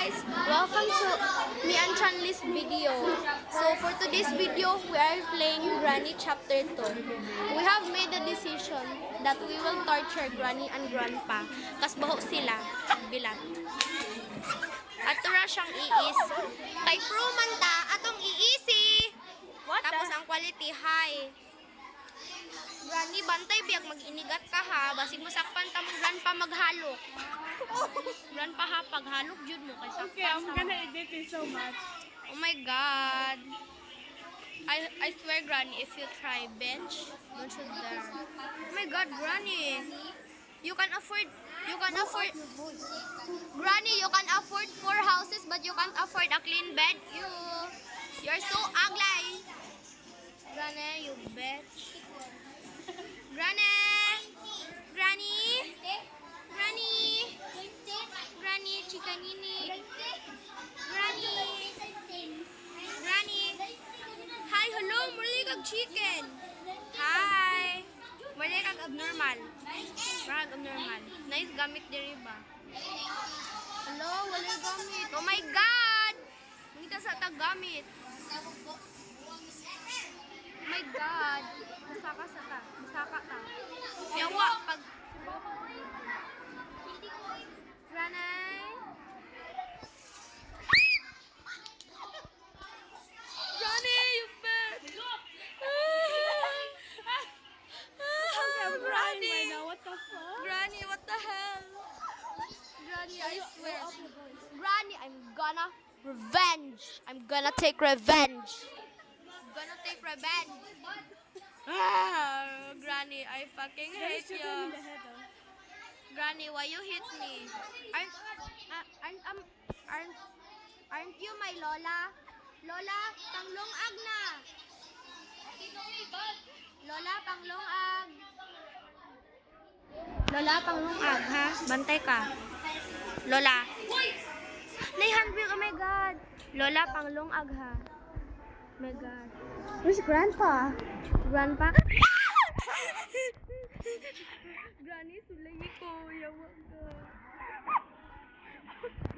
guys, welcome to me and Chanli's video. So for today's video, we are playing Granny Chapter 2. We have made the decision that we will torture Granny and Grandpa kas baho sila, bilat. At tura siyang iis. Kay Pro man ta, atong iisi. Tapos ang quality high. Granny, bantay biyag mag-inigat ka ha. Basig masakpan ta mong Grandpa maghalok. Grandpa ha, paghalok jud mo kay sakpan. Okay, I'm gonna edit it so much. Oh my God. I swear, Granny, if you try bench, don't you dare. Oh my God, Granny. You can afford, Granny, you can afford 4 houses, but you can't afford a clean bed. You're so ugly. Granny, you bitch. Granny. Granny. Granny. Granny, chikanini. Granny. Granny. Hi, hello, muli kag chicken. Hi. Muli kag abnormal. Kag abnormal. Nice gamit diri ba? Hello, wala gamit. Oh my God. Mangita sa tag gamit. Oh my God. Masaka sa ta. Masaka ta. Yawa pag Granny. Granny, you bitch. I'm crying Granny. right now. What the fuck? Granny, what the hell? Granny, I swear. Granny, I'm gonna take revenge. Granny, I fucking hate Shoot him you. in the head, though. Granny, why you hit me? Aren't you my Lola? Lola, panglungag na. Lola, panglungag. Lola, panglungag, ha? Bantay ka. Lola. Nai-handbill, oh my God. Lola, panglungag, ha? Oh my God. Where's Grandpa? Grandpa? Granny, sulay ko. Yawa ka.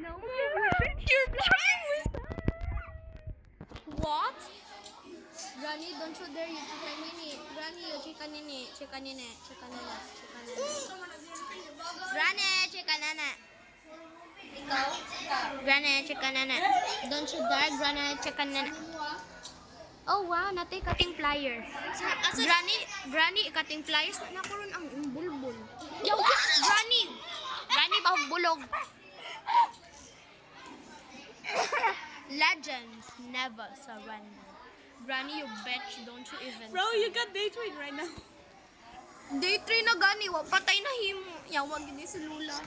No, you're playing with that. What? Granny, don't you dare, you chikanini. Granny, you chikanini. Chikanini. Granny, chikanana. Ikaw? Granny, chikanana. Don't you dare, Granny, chikanana. Oh wow, natay kating pliers. Granny, kating pliers na karon ang bulbul. Yo, Granny ba bulog? Legends never surrender. Granny, you bitch, don't you even. Bro, you got day trade right now. Day 3 na gani, wa patay na himo. Yawa gini si Lula.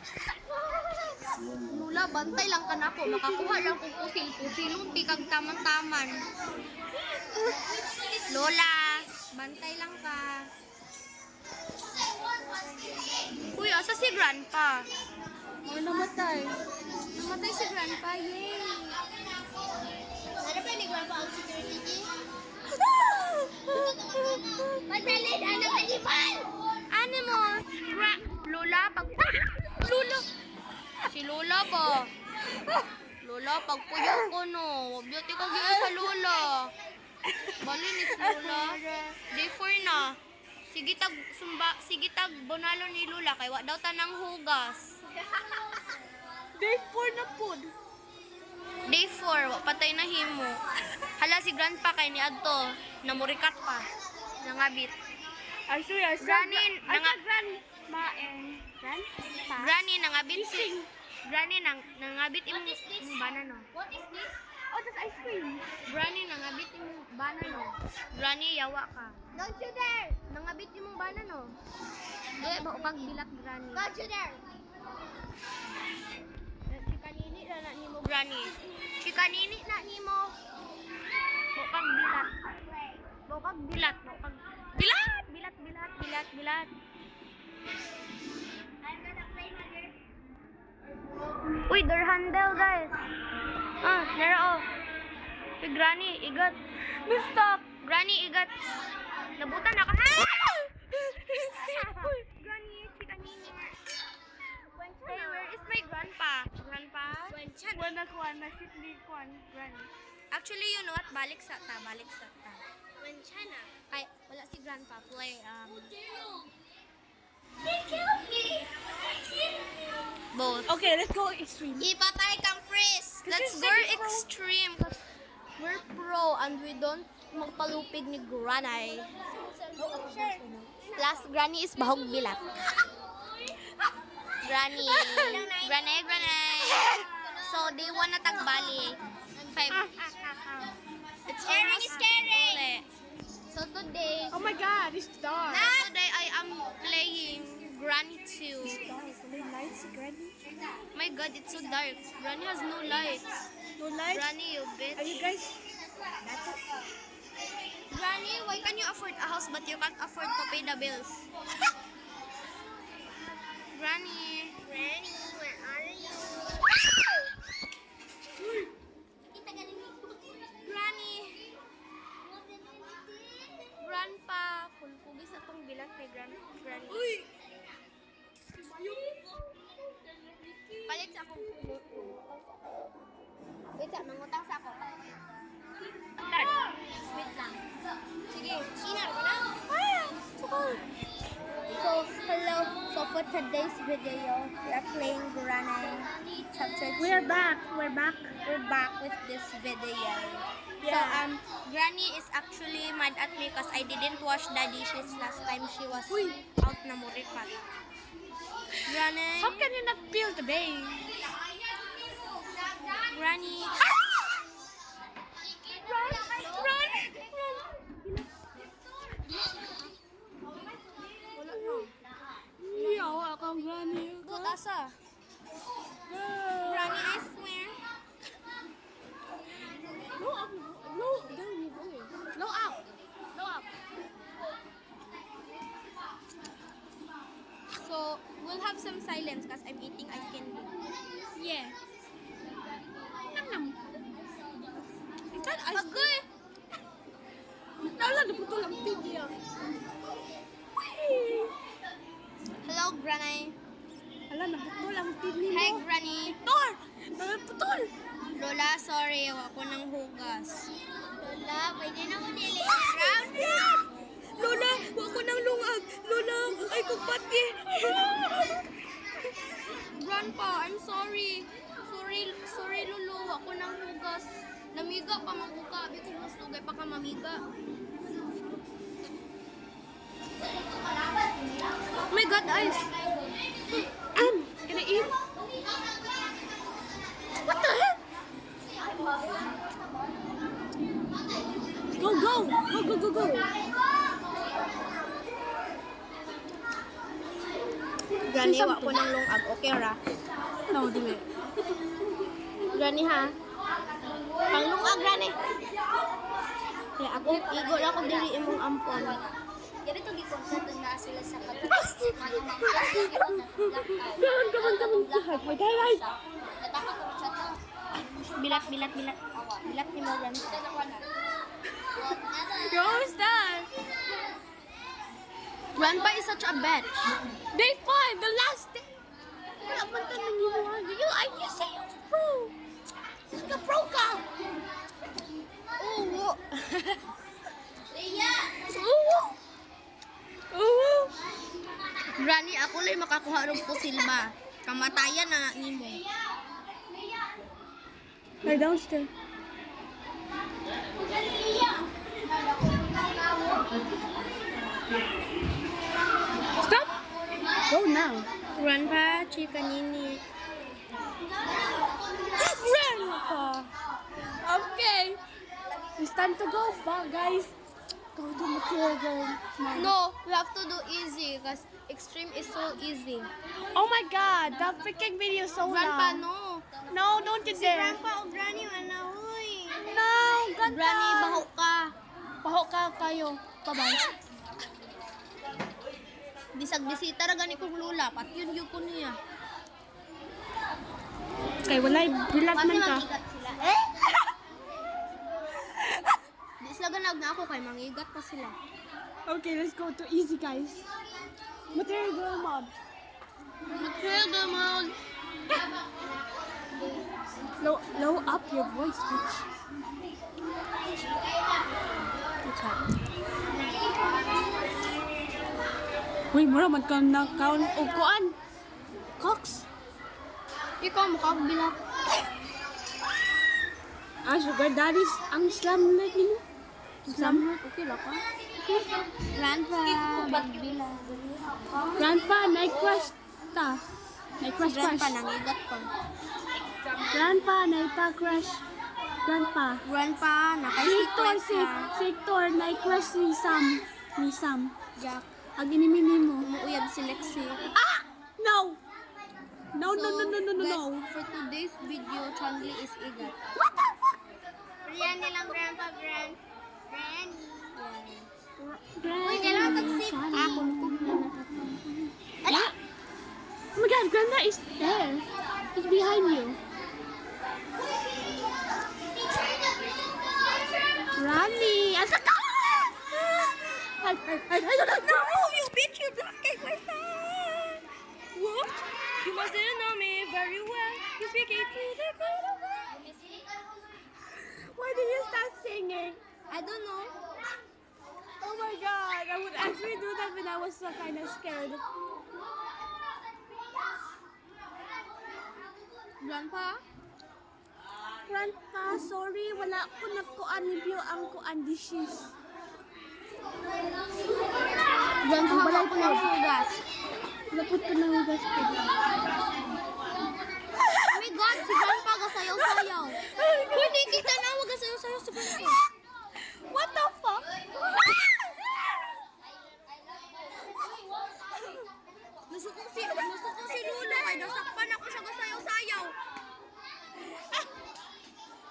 Lula, bantay lang ka na ko. Makakuha lang kong pusil-pusilon, pikag taman-taman. Lola, bantay lang ka. Uy, asa si Grandpa? Oh, namatay. Namatay si Grandpa, yay! Ano pa ni Grandpa ang security? Madalid, anak animal! Animal! Lola, Lola! Si Lola ba? Lola, pagpuyo ko no. Beauty ko gila sa Lola. Bali ni si Lola. Day 4 na. Sige tag bonalo ni Lola kay wa daw tanang hugas. Day 4 na pod. Day 4, wa patay na himo. Hala si Grandpa kay ni adto, namurikat pa. Nangabit. I swear, Granny, Granny, nangabit si Granny, nangabit imong banano. What is this? Oh, that's ice cream. Granny, nangabit imong banano. Granny, yawa ka. Don't you dare! Nangabit imong banano. Di, ba bilat Granny. Don't you dare! Chikanini na nimo Granny. Chikanini na nimo. Bukag bilat. Bilat. I'm gonna play mother. Uy, door handle guys. Naro. Uy, Granny, igat. Stop. Granny, igat. Nabutan na ka. Granny, chikanini. Hey, where is my grandpa? Grandpa? Wala na sit ni kuan granny. Actually, you know what? Balik sa ta. Ay, wala si Grandpa. Play, He killed me. both. Okay, let's go extreme. Ipatay kang freeze. Let's go extreme. We're pro and we don't magpalupig ni Granny. Last Granny is bahog bilat. Granny. So, day 1 na tagbali. 5. It's scary. So, today, Oh my god, it's dark. today I am playing Granny 2. Lights, granny. My god, it's so dark. Granny has no lights. No lights. Granny, you bitch. Are you guys? Granny, why can you afford a house but you can't afford to pay the bills? Granny, where are you? Granny, Grandpa, kulpugis atong bilat ni Granny. Palit sa akong wait sa, mangutang sa ako. Wait lang. Sige, sinar ko na. So, hello. So, for today's video, we are playing Granny Chapter 2. We're back. We're back with this video. So, Yeah. Granny is actually mad at me because I didn't wash the dishes last time she was out na muripat. Granny. How can you not feel today? Granny. Run! Wala na. Yawa akong granny. But asa? Granny, I swear. No up. No down you going. No up. No up. So, we'll have some silence because I'm eating ice candy. Yeah. Nam. Ikan ice. Bagoy! Nala, naputol ang video. Hello, Granny. Ala, naputol ang TV mo. Hi, Granny. Tor! Naputol! Lola, sorry. Ako ng hugas. Lola, pwede na ko nili. Lola, wako ng lungag. Lola, ay kupati. Grandpa, I'm sorry. Sorry, Lolo. Ako ng hugas. Namiga pa mabuka. Abi ko mas lugay pa ka mamiga. Oh my God, ice. Can I eat? What the heck? Go. Granny, wa ko ng lungag. Okay, ra? No, dili. Granny, ha? Panglungag, Granny. Kaya ako, igo lang ako diri imong ampon. Ganito gikon sa na sila sa Come on. My guys. Bilat. Bilat ni mo, Grandpa. You're almost done. Grandpa is such a bitch. Day 5, the last day. Wala man tanong yung mga. You say you're pro. Pro ka. Oo. Oo. Granny, ako lang makakuha rin po silba. Kamatayan na nimo. Lie down still. Stop. Go now. Grandpa, chika nini. Grandpa. Okay. It's time to go, guys. Go to material. No, we have to do easy because extreme is so easy. Oh my God, the freaking video is so Grandpa, long. no. No, don't you Si dare. Grandpa o Granny, wala, huy. No, Grandpa. Granny, baho ka. Baho ka kayo. Bye-bye. Bisag bisita ra gani kong lula, pat yun ko niya. Okay, wala. Bilat Kasi man ka. mangigat sila. Di sila ganag na ako kay mangigat pa sila. Okay, let's go to easy, guys. Material girl mod. Material mode. Low up your voice, bitch. What's up? Uy, mura man ka na kaon o kuan. Cox. Ikaw makabilat. Sugar daddies ang slam light nimo. Slam? Okay lang ka? Grandpa, bilat. Grandpa, night crush ta. Night crush crush. Grandpa, nangigat ko. Grandpa, night pa crush. Grandpa. Grandpa, Sector, nakaisip sector, night crush ni Sam. Ni Sam. Jack, Ang inimini mo. umuuyab si Lexi. Ah! No! No, no, no, no, no, no, no. Guys, for today's video, Chanli is igat. What the fuck? Riyan nilang grandpa, Granny. Uy, kailangan mag-save. Kunkog na Ala! Oh my god, Grandma is there. He's behind you. Rami! Asa ka? No, you bitch, you're blocking my phone. What? You mustn't know me very well. You speak it to the Why did you start singing? I don't know. Oh my god, I would actually do that when I was so kind of scared. Grandpa? Grandpa, sorry, wala ko nagkuan review ang kuan dishes. Grandpa, wala ko ng hugas. Naput ko ng hugas ko. Oh my God, si Grandpa gasayaw-sayaw. Pwede kita na, wag gasayaw-sayaw si Grandpa. What the fuck? Nasukong si Lula, kaya nasakpan ako siya gasayaw-sayaw.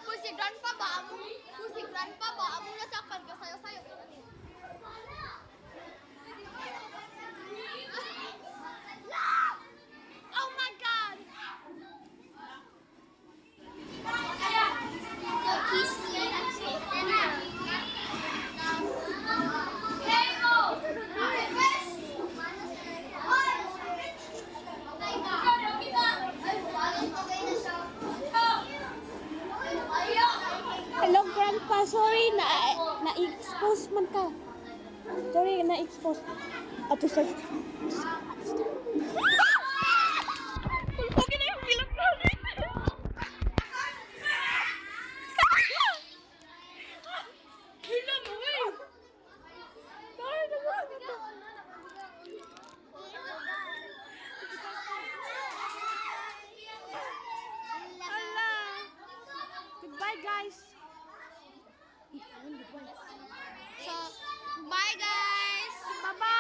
Kung si Grandpa ba, amo nasakpan gasayaw-sayaw. Oh my god! Hello, Grandpa. Sorry, na-expose man ka. Sorry, na-expose. Ato sa... Okay na yung bilang namin. Hila mo eh. Sorry naman dito. Goodbye, guys.